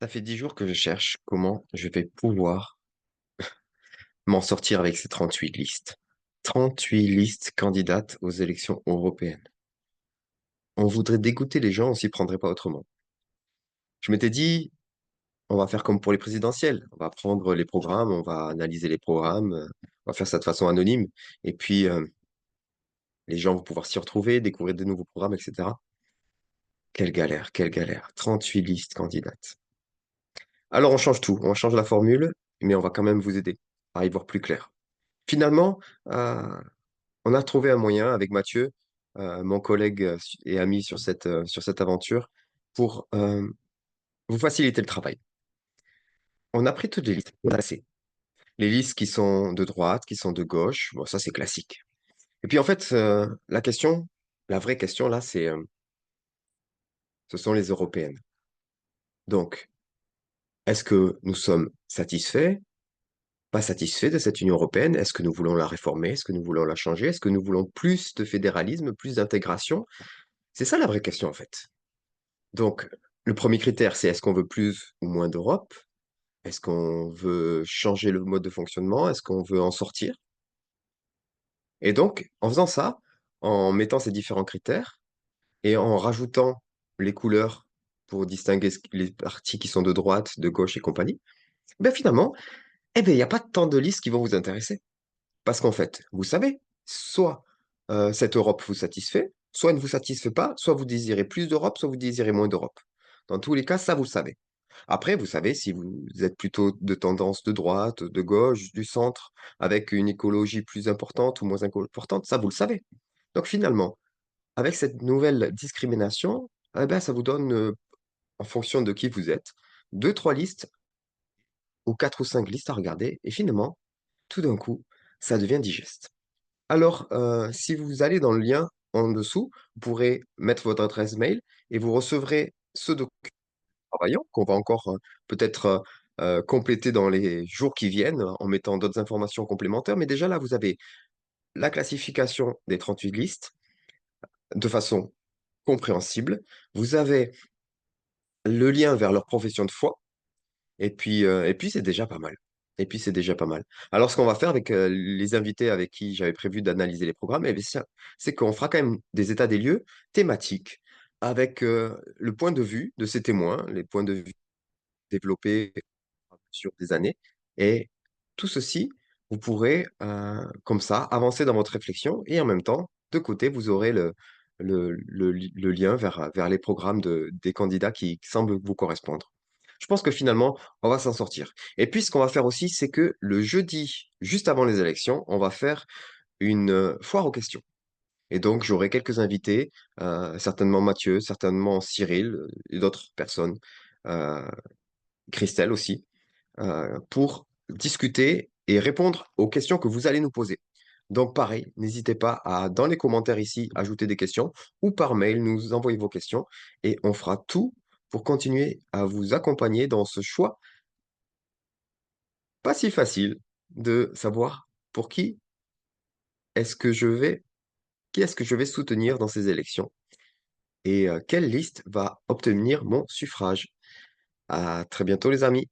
Ça fait 10 jours que je cherche comment je vais pouvoir m'en sortir avec ces 38 listes. 38 listes candidates aux élections européennes. On voudrait dégoûter les gens, on s'y prendrait pas autrement. Je m'étais dit, on va faire comme pour les présidentielles. On va prendre les programmes, on va analyser les programmes, on va faire ça de façon anonyme. Et puis, les gens vont pouvoir s'y retrouver, découvrir de nouveaux programmes, etc. Quelle galère, quelle galère. 38 listes candidates. Alors, on change tout. On change la formule, mais on va quand même vous aider à y voir plus clair. Finalement, on a trouvé un moyen avec Mathieu, mon collègue, et ami sur cette aventure pour, vous faciliter le travail. On a pris toutes les listes, on a assez. Les listes qui sont de droite, qui sont de gauche, bon ça c'est classique. Et puis en fait, la vraie question là, ce sont les européennes. Donc, est-ce que nous sommes satisfaits, pas satisfaits de cette Union européenne? Est-ce que nous voulons la réformer? Est-ce que nous voulons la changer? Est-ce que nous voulons plus de fédéralisme, plus d'intégration? C'est ça la vraie question en fait. Donc, le premier critère, c'est est-ce qu'on veut plus ou moins d'Europe? Est-ce qu'on veut changer le mode de fonctionnement? Est-ce qu'on veut en sortir? Et donc, en faisant ça, en mettant ces différents critères et en rajoutant les couleurs pour distinguer les partis qui sont de droite, de gauche et compagnie, ben finalement, eh ben, il n'y a pas tant de listes qui vont vous intéresser. Parce qu'en fait, vous savez, soit cette Europe vous satisfait, soit elle ne vous satisfait pas, soit vous désirez plus d'Europe, soit vous désirez moins d'Europe. Dans tous les cas, ça, vous le savez. Après, vous savez si vous êtes plutôt de tendance de droite, de gauche, du centre, avec une écologie plus importante ou moins importante, ça, vous le savez. Donc finalement, avec cette nouvelle discrimination, eh ben, ça vous donne, en fonction de qui vous êtes, deux, trois listes ou 4 ou 5 listes à regarder et finalement, tout d'un coup, ça devient digeste. Alors, si vous allez dans le lien en dessous, vous pourrez mettre votre adresse mail et vous recevrez ce document travaillant qu'on va encore, peut-être, compléter dans les jours qui viennent en mettant d'autres informations complémentaires. Mais déjà là, vous avez la classification des 38 listes de façon compréhensible. Vous avez le lien vers leur profession de foi et puis c'est déjà pas mal. Et puis c'est déjà pas mal. Alors ce qu'on va faire avec, les invités avec qui j'avais prévu d'analyser les programmes et beh, c'est qu'on fera quand même des états des lieux thématiques avec, le point de vue de ces témoins, les points de vue développés sur des années et tout ceci, vous pourrez, comme ça, avancer dans votre réflexion et en même temps, de côté, vous aurez le lien vers les programmes des candidats qui semblent vous correspondre. Je pense que finalement, on va s'en sortir et puis ce qu'on va faire aussi, c'est que le jeudi, juste avant les élections, on va faire une, foire aux questions et donc j'aurai quelques invités, certainement Mathieu, certainement Cyril, et d'autres personnes, heu, Christelle aussi, pour discuter et répondre aux questions que vous allez nous poser. Donc pareil, n'hésitez pas à, dans les commentaires ici, ajouter des questions ou par mail, nous envoyer vos questions et on fera tout pour continuer à vous accompagner dans ce choix pas si facile de savoir pour est-ce que je vais qui est-ce que je vais soutenir dans ces élections et quelle liste va obtenir mon suffrage. À très bientôt les amis.